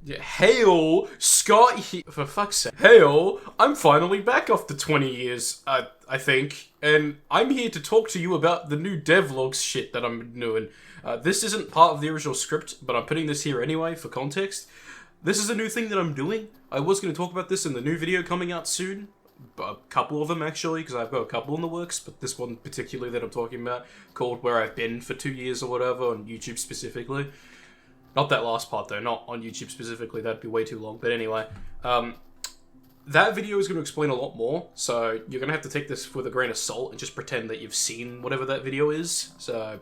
Hail, Scott for fuck's sake. Hail, I'm finally back after 20 years, I think, and I'm here to talk to you about the new devlogs shit that I'm doing. This isn't part of the original script, but I'm putting this here anyway for context. This is a new thing that I'm doing. I was going to talk about this in the new video coming out soon. A couple of them, actually, because I've got a couple in the works, but this one particularly that I'm talking about, called Where I've Been for 2 years or whatever, on YouTube specifically. Not that last part, though, not on YouTube specifically, that'd be way too long, but anyway. That video is going to explain a lot more, so you're going to have to take this with a grain of salt and just pretend that you've seen whatever that video is. So,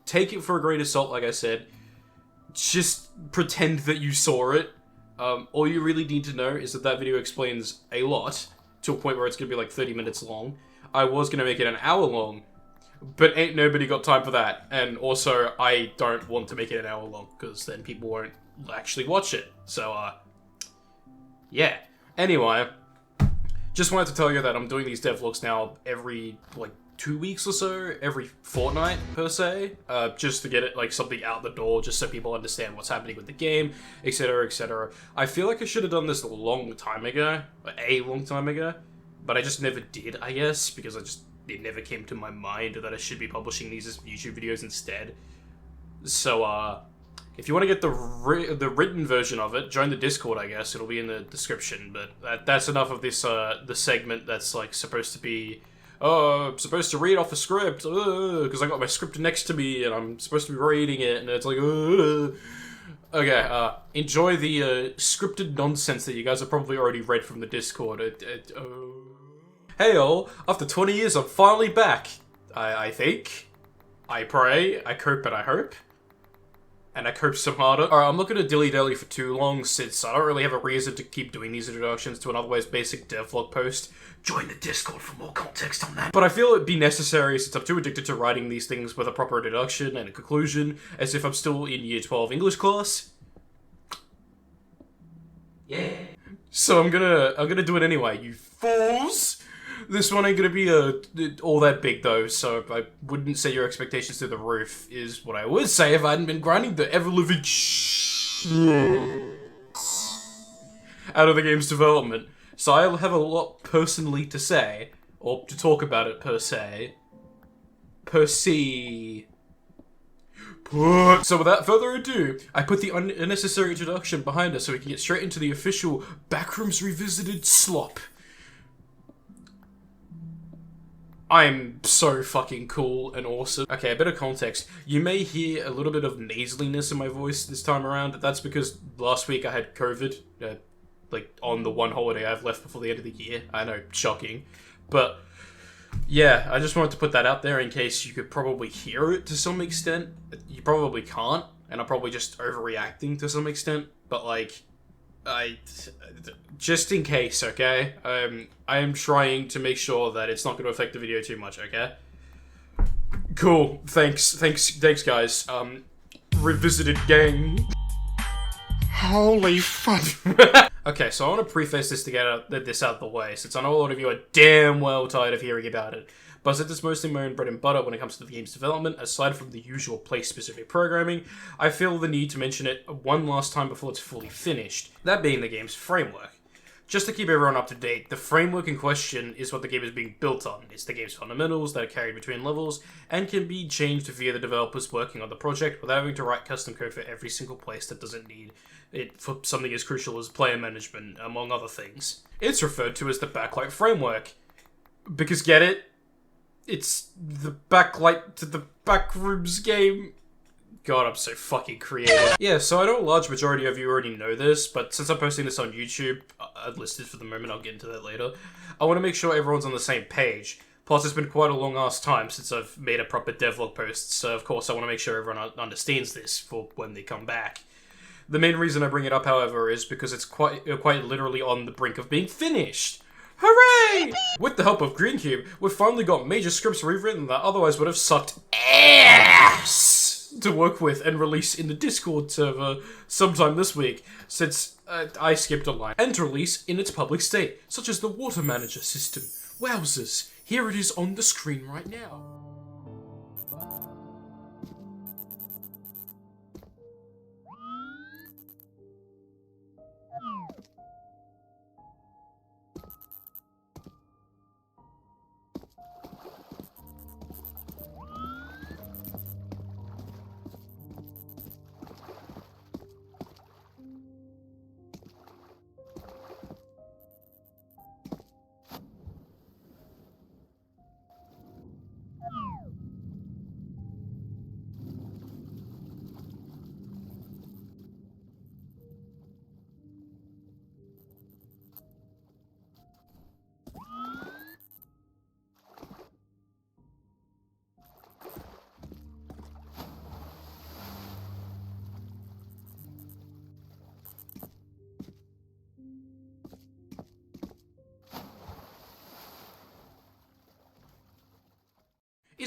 take it for a grain of salt, like I said. Just pretend that you saw it. All you really need to know is that video explains a lot, to a point where it's going to be like 30 minutes long. I was going to make it an hour long, but ain't nobody got time for that. And also, I don't want to make it an hour long, because then people won't actually watch it. So, yeah. Anyway, just wanted to tell you that I'm doing these devlogs now every, 2 weeks or so, every fortnight per se, just to get it something out the door, just so people understand what's happening with the game, etc, etc. I feel like I should have done this a long time ago, but I just never did, I guess, because it never came to my mind that I should be publishing these as YouTube videos instead. So, if you want to get the written version of it, join the Discord, I guess. It'll be in the description, but that's enough of this, the segment that's, supposed to be... Oh, I'm supposed to read off a script, because I got my script next to me, and I'm supposed to be reading it, and it's like, Okay, enjoy the scripted nonsense that you guys have probably already read from the Discord. Hey all, after 20 years, I'm finally back. I think. I pray, I cope, and I hope. And I cope some harder. Alright, I'm not gonna dilly-dally for too long, since I don't really have a reason to keep doing these introductions to an otherwise basic devlog post. Join the Discord for more context on that. But I feel it'd be necessary, since I'm too addicted to writing these things with a proper introduction and a conclusion, as if I'm still in Year 12 English class. Yeah. So I'm gonna do it anyway, you fools! This one ain't gonna be all that big though, so I wouldn't say your expectations to the roof, is what I would say if I hadn't been grinding the ever-living out of the game's development. So I'll have a lot personally to say, or to talk about it per se. So without further ado, I put the unnecessary introduction behind us so we can get straight into the official Backrooms Revisited slop. I'm so fucking cool and awesome. Okay, a bit of context. You may hear a little bit of nasaliness in my voice this time around. That's because last week I had COVID, on the one holiday I've left before the end of the year. I know, shocking. But, yeah, I just wanted to put that out there in case you could probably hear it to some extent. You probably can't, and I'm probably just overreacting to some extent. But, just in case, okay? I am trying to make sure that it's not going to affect the video too much, okay? Cool. Thanks, guys. Revisited gang. Holy fuck. Okay, so I want to preface this to get this out of the way, since I know a lot of you are damn well tired of hearing about it. But since it's mostly my own bread and butter when it comes to the game's development, aside from the usual place-specific programming, I feel the need to mention it one last time before it's fully finished, that being the game's framework. Just to keep everyone up to date, the framework in question is what the game is being built on. It's the game's fundamentals that are carried between levels, and can be changed via the developers working on the project without having to write custom code for every single place that doesn't need it for something as crucial as player management, among other things. It's referred to as the Backlight Framework. Because get it? It's the backlight to the Backrooms game. God, I'm so fucking creative. Yeah, so I know a large majority of you already know this, but since I'm posting this on YouTube, unlisted for the moment, I'll get into that later, I want to make sure everyone's on the same page. Plus, it's been quite a long-ass time since I've made a proper devlog post, so of course I want to make sure everyone understands this for when they come back. The main reason I bring it up, however, is because it's quite literally on the brink of being finished. Hooray! With the help of GreenCube, we've finally got major scripts rewritten that otherwise would have sucked ass to work with and release in the Discord server sometime this week, since I skipped a line, and to release in its public state, such as the Water Manager system. Wowzers, here it is on the screen right now.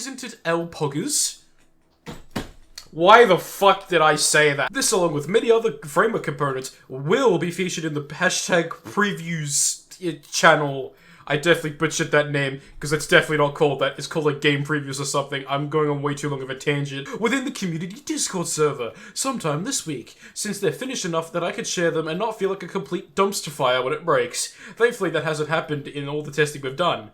isn't it L Poggers? Why the fuck did I say that? This, along with many other framework components, will be featured in the hashtag previews channel. I definitely butchered that name, because it's definitely not called that. It's called like game previews or something. I'm going on way too long of a tangent. Within the community Discord server, sometime this week, since they're finished enough that I could share them and not feel like a complete dumpster fire when it breaks. Thankfully that hasn't happened in all the testing we've done.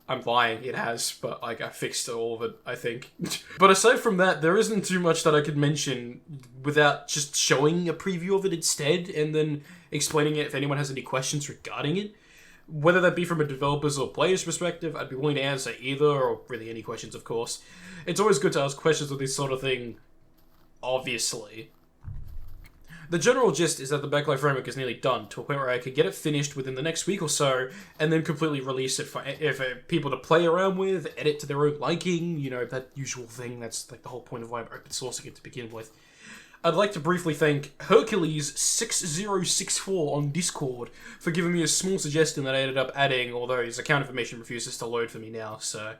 I'm lying, it has, but like I fixed all of it, I think. But aside from that, there isn't too much that I could mention without just showing a preview of it instead, and then explaining it if anyone has any questions regarding it. Whether that be from a developer's or player's perspective, I'd be willing to answer either, or really any questions, of course. It's always good to ask questions with this sort of thing, obviously. The general gist is that the Backlight framework is nearly done, to a point where I could get it finished within the next week or so, and then completely release it for people to play around with, edit to their own liking, you know, that usual thing. That's like the whole point of why I'm open sourcing it to begin with. I'd like to briefly thank Hercules6064 on Discord for giving me a small suggestion that I ended up adding, although his account information refuses to load for me now, so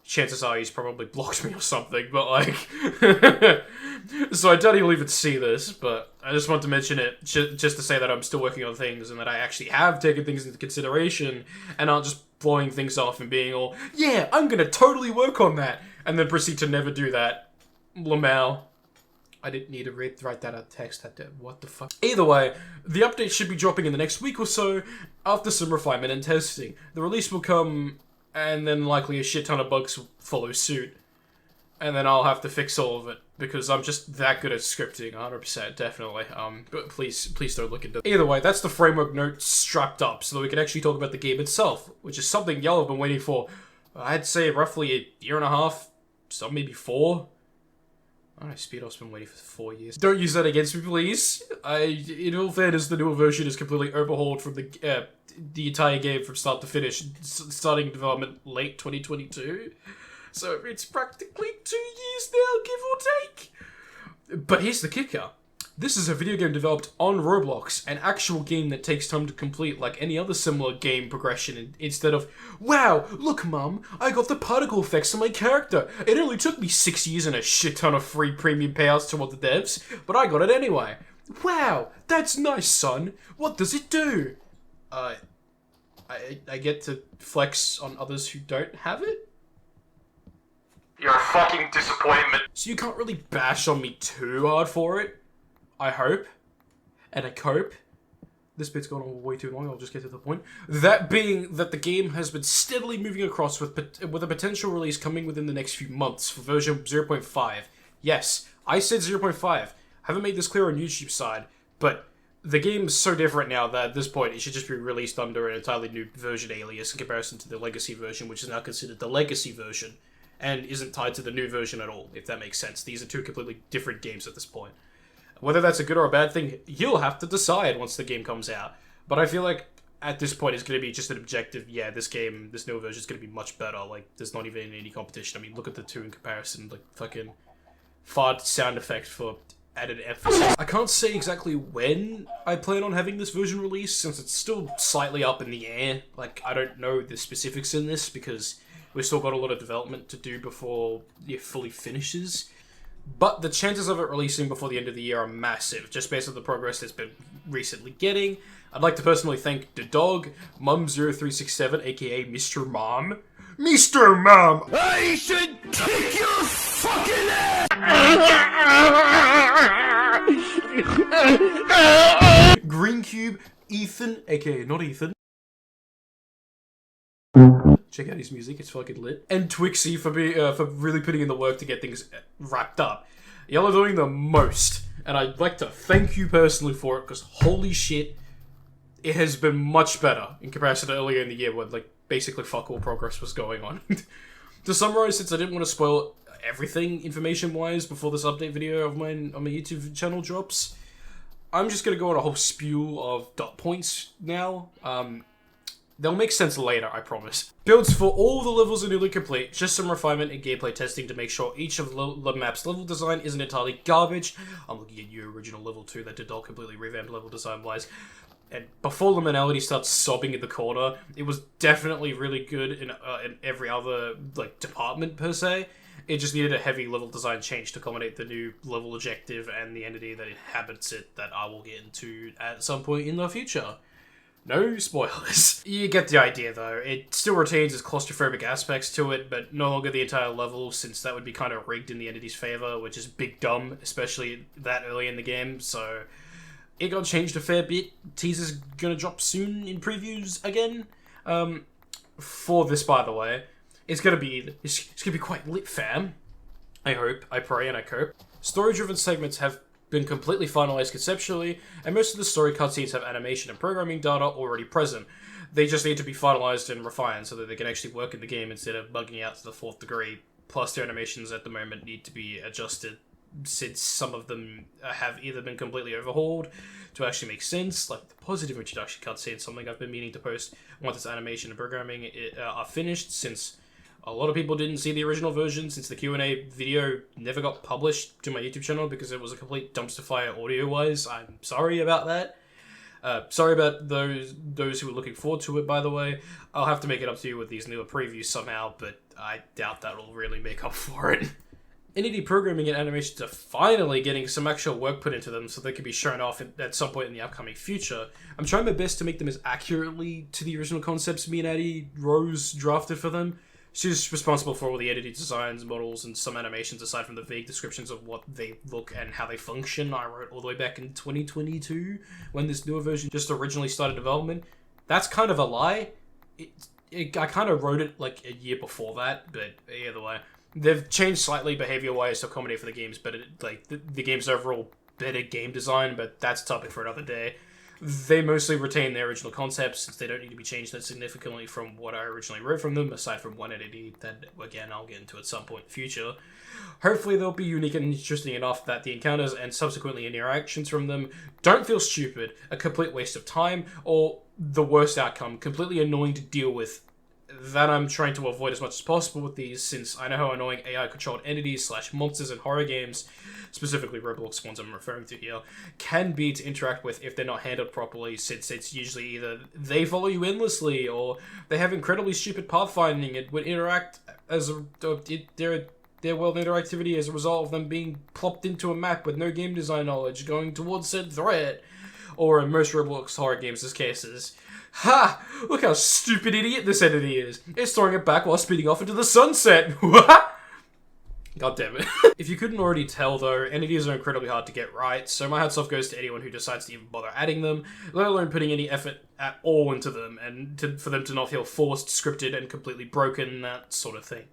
chances are he's probably blocked me or something, but like... So I doubt he'll even see this, but I just want to mention it just to say that I'm still working on things and that I actually have taken things into consideration and aren't just blowing things off and being all, yeah, I'm gonna totally work on that, and then proceed to never do that. Lamau. I didn't need to write that out text. What the fuck? Either way, the update should be dropping in the next week or so after some refinement and testing. The release will come, and then likely a shit ton of bugs will follow suit. And then I'll have to fix all of it, because I'm just that good at scripting, 100%, definitely. But please don't look into it. Either way, that's the framework note strapped up, so that we can actually talk about the game itself, which is something y'all have been waiting for, I'd say roughly a year and a half, some maybe 4. I don't know, Speedop's been waiting for 4 years. Don't use that against me, please. In all fairness, the newer version is completely overhauled from the entire game from start to finish, starting development late 2022. So it's practically 2 years now, give or take. But here's the kicker. This is a video game developed on Roblox, an actual game that takes time to complete like any other similar game progression, instead of, wow, look mum, I got the particle effects on my character. It only took me 6 years and a shit ton of free premium payouts toward the devs, but I got it anyway. Wow, that's nice, son. What does it do? I get to flex on others who don't have it? You're a fucking disappointment. So you can't really bash on me too hard for it, I hope. And I cope. This bit's gone on way too long, I'll just get to the point. That being that the game has been steadily moving across with a potential release coming within the next few months for version 0.5. Yes, I said 0.5. Haven't made this clear on YouTube's side, but the game's so different now that at this point it should just be released under an entirely new version alias in comparison to the legacy version, which is now considered the legacy version, and isn't tied to the new version at all, if that makes sense. These are two completely different games at this point. Whether that's a good or a bad thing, you'll have to decide once the game comes out. But I feel like at this point it's going to be just an objective, yeah, this new version is going to be much better. Like, there's not even any competition. I mean, look at the two in comparison, like, fucking fart sound effect for added emphasis. I can't say exactly when I plan on having this version released, since it's still slightly up in the air. Like, I don't know the specifics in this, because we've still got a lot of development to do before it fully finishes. But the chances of it releasing before the end of the year are massive, just based on the progress it's been recently getting. I'd like to personally thank Devlog, Mum0367, aka Mr. Mom. Mr. Mom! I should kick your fucking ass! Green Cube, Ethan, aka not Ethan. Check out his music, it's fucking lit. And Twixie for really putting in the work to get things wrapped up. Y'all are doing the most, and I'd like to thank you personally for it, because holy shit, it has been much better in comparison to earlier in the year when, like, basically fuck all progress was going on. To summarize, since I didn't want to spoil everything information-wise before this update video of mine on my YouTube channel drops, I'm just gonna go on a whole spew of dot points now. They'll make sense later, I promise. Builds for all the levels are nearly complete, just some refinement and gameplay testing to make sure each of the map's level design isn't entirely garbage. I'm looking at your original level 2 that did all completely revamped level design-wise. And before the Melody starts sobbing in the corner, it was definitely really good in every other like department per se. It just needed a heavy level design change to accommodate the new level objective and the entity that inhabits it that I will get into at some point in the future. No spoilers. You get the idea though. It still retains its claustrophobic aspects to it, but no longer the entire level, since that would be kind of rigged in the entity's favor, which is big dumb, especially that early in the game, so it got changed a fair bit. Teaser's gonna drop soon in previews again. For this, by the way, it's gonna be quite lit, fam. I hope, I pray, and I cope. Story-driven segments have been completely finalized conceptually, and most of the story cutscenes have animation and programming data already present. They just need to be finalized and refined so that they can actually work in the game instead of bugging out to the 4th degree. Plus, their animations at the moment need to be adjusted, since some of them have either been completely overhauled to actually make sense, like the positive introduction cutscene, something I've been meaning to post once its animation and programming are finished, since a lot of people didn't see the original version, since the Q&A video never got published to my YouTube channel because it was a complete dumpster fire audio-wise. I'm sorry about that. Sorry about those who were looking forward to it, by the way. I'll have to make it up to you with these newer previews somehow, but I doubt that'll really make up for it. Entity programming and animations are finally getting some actual work put into them so they can be shown off at some point in the upcoming future. I'm trying my best to make them as accurately to the original concepts me and Addie Rose drafted for them. She's responsible for all the entity designs, models, and some animations aside from the vague descriptions of what they look and how they function I wrote all the way back in 2022 when this newer version just originally started development. That's kind of a lie. I kind of wrote it like a year before that, but either way. They've changed slightly behavior-wise to accommodate for the games, but the game's overall better game design, but that's a topic for another day. They mostly retain their original concepts, since they don't need to be changed that significantly from what I originally wrote from them, aside from one entity that, again, I'll get into at some point in the future. Hopefully they'll be unique and interesting enough that the encounters and subsequently interactions from them don't feel stupid, a complete waste of time, or the worst outcome, completely annoying to deal with, that I'm trying to avoid as much as possible with these, since I know how annoying AI-controlled entities / monsters in horror games, specifically Roblox ones I'm referring to here, can be to interact with if they're not handled properly, since it's usually either they follow you endlessly, or they have incredibly stupid pathfinding and would interact as their world interactivity as a result of them being plopped into a map with no game design knowledge going towards said threat, or in most Roblox horror games' cases. Ha! Look how stupid idiot this entity is. It's throwing it back while speeding off into the sunset. God damn it. If you couldn't already tell though, entities are incredibly hard to get right, so my hats off goes to anyone who decides to even bother adding them, let alone putting any effort at all into them, and for them to not feel forced, scripted, and completely broken, that sort of thing.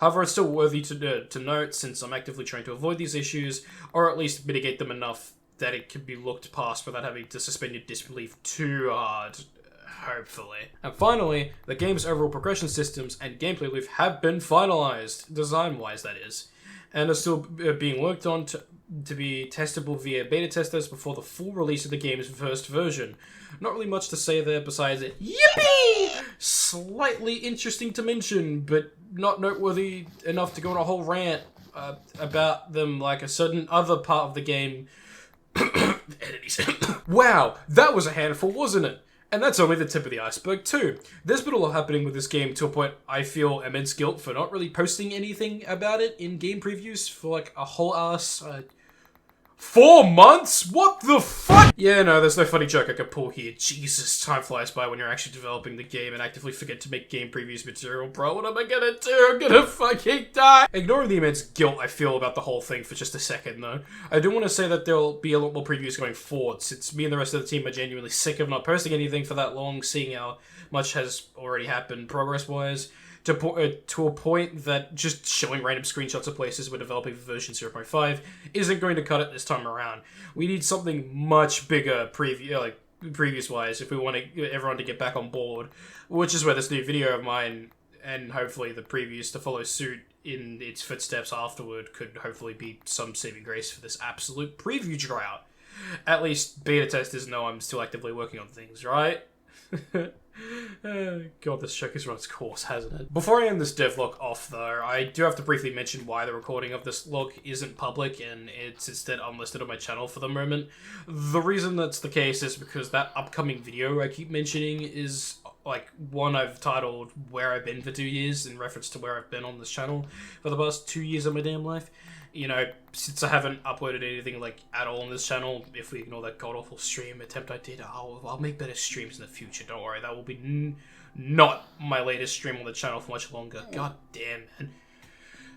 However, it's still worthy to note, since I'm actively trying to avoid these issues, or at least mitigate them enough that it can be looked past without having to suspend your disbelief too hard. Hopefully. And finally, the game's overall progression systems and gameplay loop have been finalized, design-wise that is, and are still being worked on to be testable via beta testers before the full release of the game's first version. Not really much to say there besides it. Yippee! Slightly interesting to mention, but not noteworthy enough to go on a whole rant about them like a certain other part of the game. Wow, that was a handful, wasn't it? And that's only the tip of the iceberg too. There's been a lot happening with this game to a point I feel immense guilt for not really posting anything about it in game previews for like a whole ass 4 months? What the fuck? Yeah, no, there's no funny joke I could pull here. Jesus, time flies by when you're actually developing the game and actively forget to make game previews material, bro. What am I gonna do? I'm gonna fucking die! Ignoring the immense guilt I feel about the whole thing for just a second, though, I do want to say that there'll be a lot more previews going forward, since me and the rest of the team are genuinely sick of not posting anything for that long, seeing how much has already happened progress-wise. To a point that just showing random screenshots of places we're developing for version 0.5 isn't going to cut it this time around. We need something much bigger previous-wise if we want everyone to get back on board, which is where this new video of mine, and hopefully the previews to follow suit in its footsteps afterward, could hopefully be some saving grace for this absolute preview drought. At least beta testers know I'm still actively working on things, right? God, this show has run its course, hasn't it? Before I end this devlog off, though, I do have to briefly mention why the recording of this log isn't public and it's instead unlisted on my channel for the moment. The reason that's the case is because that upcoming video I keep mentioning is, like, one I've titled Where I've Been for 2 years, in reference to where I've been on this channel for the past 2 years of my damn life. You know, since I haven't uploaded anything, like, at all on this channel, if we ignore that god-awful stream attempt I did, I'll make better streams in the future, don't worry. That will be not my latest stream on the channel for much longer. God damn, man.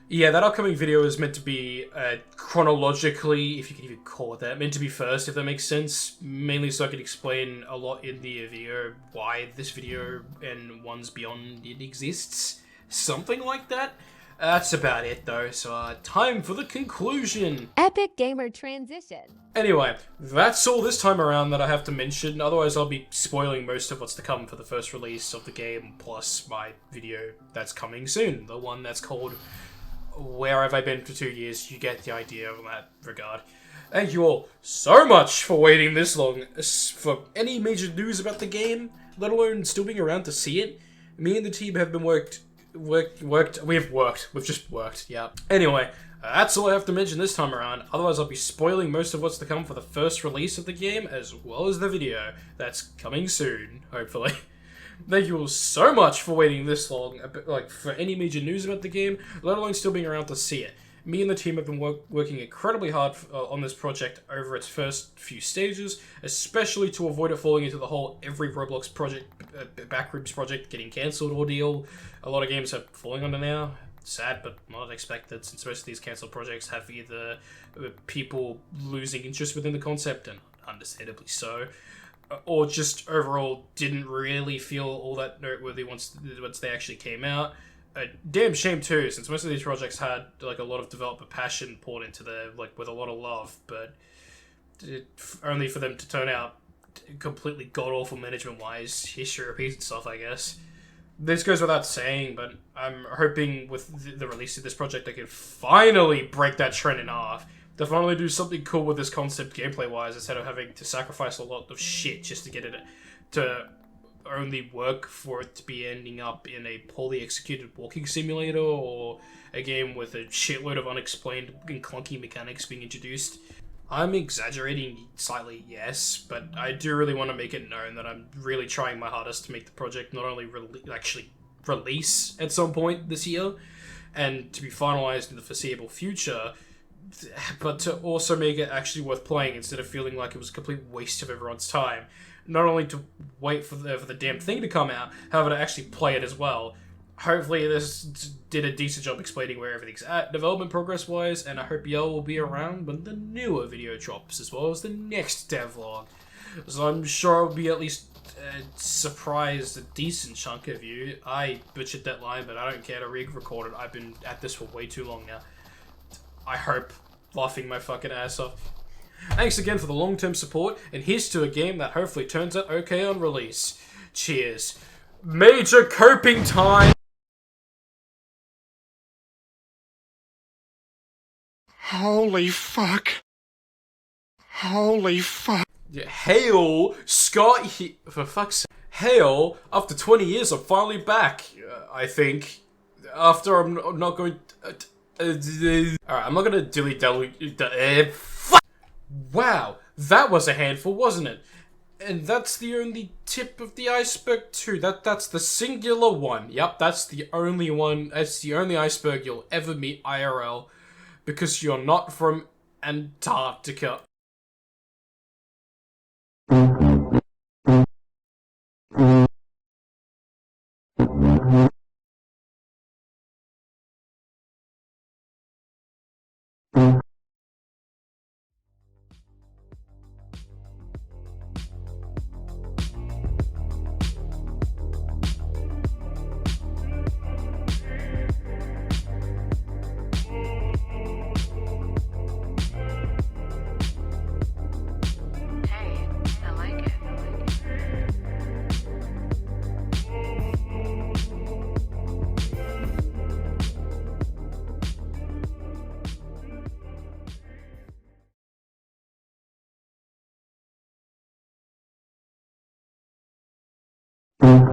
Yeah, that upcoming video is meant to be, chronologically, if you can even call it that, meant to be first, if that makes sense. Mainly so I can explain a lot in the video why this video and ones beyond it exists. Something like that. That's about it, though, so time for the conclusion. Epic gamer transition. Anyway, that's all this time around that I have to mention, otherwise I'll be spoiling most of what's to come for the first release of the game, plus my video that's coming soon, the one that's called Where Have I Been for 2 Years. You get the idea in that regard. Thank you all so much for waiting this long. For any major news about the game, let alone still being around to see it, me and the team have been we've just worked, yeah. Anyway, that's all I have to mention this time around, otherwise I'll be spoiling most of what's to come for the first release of the game, as well as the video that's coming soon, hopefully. Thank you all so much for waiting this long, like, for any major news about the game, let alone still being around to see it. Me and the team have been working incredibly hard on this project over its first few stages, especially to avoid it falling into the whole every Roblox project, Backrooms project getting cancelled ordeal. A lot of games are falling under now. Sad, but not expected, since most of these cancelled projects have either people losing interest within the concept, and understandably so, or just overall didn't really feel all that noteworthy once they actually came out. A damn shame too, since most of these projects had like a lot of developer passion poured into them, like with a lot of love, but only for them to turn out completely god-awful management-wise. History repeats itself, I guess. This goes without saying, but I'm hoping with the release of this project I can finally break that trend in half. To finally do something cool with this concept gameplay-wise, instead of having to sacrifice a lot of shit just to get it to only work for it to be ending up in a poorly executed walking simulator or a game with a shitload of unexplained and clunky mechanics being introduced. I'm exaggerating slightly, yes, but I do really want to make it known that I'm really trying my hardest to make the project not only actually release at some point this year and to be finalized in the foreseeable future, but to also make it actually worth playing instead of feeling like it was a complete waste of everyone's time. Not only to wait for the damn thing to come out, however to actually play it as well. Hopefully this did a decent job explaining where everything's at development progress-wise, and I hope y'all will be around when the newer video drops, as well as the next devlog. So I'm sure I'll be at least surprised a decent chunk of you. I butchered that line, but I don't care to re-record it. I've been at this for way too long now. I hope, laughing my fucking ass off. Thanks again for the long-term support, and here's to a game that hopefully turns out okay on release. Cheers. Major coping time! Holy fuck. Holy fuck. Hail, Scott, for fuck's sake. Hail, after 20 years I'm finally back, I think. After I'm not going Alright, I'm not gonna dilly-dally... Wow, that was a handful, wasn't it? And that's the only tip of the iceberg too. That's the singular one. Yep, that's the only one. That's the only iceberg you'll ever meet IRL. Because you're not from Antarctica.